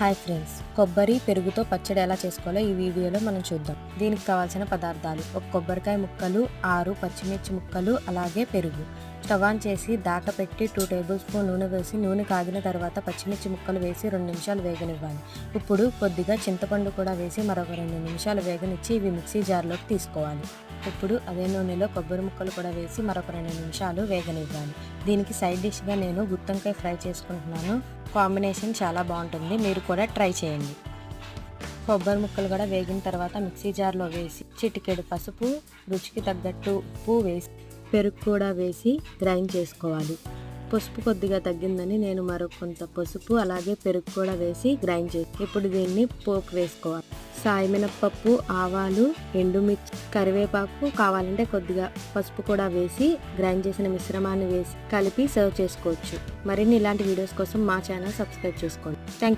Hi friends, కొబ్బరి పెరుగుతో పచ్చడి ఎలా చేసుకోవాలో ఈ వీడియోలో మనం చూద్దాం. దీనికి కావాల్సిన పదార్థాలు: ఒక కొబ్బరికాయ ముక్కలు, 6 పచ్చిమిర్చి ముక్కలు, అలాగే పెరుగు. స్టవ్ ఆన్ చేసి దాక పెట్టి 2 టేబుల్ స్పూన్ నూనె వేసి నూనె కాగిన తర్వాత పచ్చిమిర్చి ముక్కలు వేసి 2 నిమిషాలు వేగనివ్వాలి. ఇప్పుడు కొద్దిగా చింతపండు కూడా వేసి మరొక 2 నిమిషాలు వేగనిచ్చి ఇవి మిక్సీ జార్లోకి తీసుకోవాలి. ఇప్పుడు అదే నూనెలో కొబ్బరి ముక్కలు కూడా వేసి మరొక 2 నిమిషాలు వేగనివ్వాలి. దీనికి సైడ్ డిష్గా నేను గుత్తొంకాయ ఫ్రై చేసుకుంటున్నాను. కాంబినేషన్ చాలా బాగుంటుంది, మీరు కూడా ట్రై చేయండి. కొబ్బరి ముక్కలు కూడా వేగిన తర్వాత మిక్సీ జార్లో వేసి చిటికెడు పసుపు, రుచికి తగ్గట్టు ఉప్పు వేసి పెరుగు కూడా వేసి గ్రైండ్ చేసుకోవాలి. పసుపు కొద్దిగా తగ్గిందని నేను మరొకంత పసుపు అలాగే పెరుగు కూడా వేసి గ్రైండ్ చేసి ఇప్పుడు దీన్ని పోపు వేసుకోవాలి. సాయి మినపప్పు, ఆవాలు, ఎండుమిర్చి, కరివేపాకు, కావాలంటే కొద్దిగా పసుపు కూడా వేసి గ్రైండ్ చేసిన మిశ్రమాన్ని వేసి కలిపి సర్వ్ చేసుకోవచ్చు. మరిన్ని ఇలాంటి వీడియోస్ కోసం మా ఛానల్ సబ్స్క్రైబ్ చేసుకోండి. Thank you.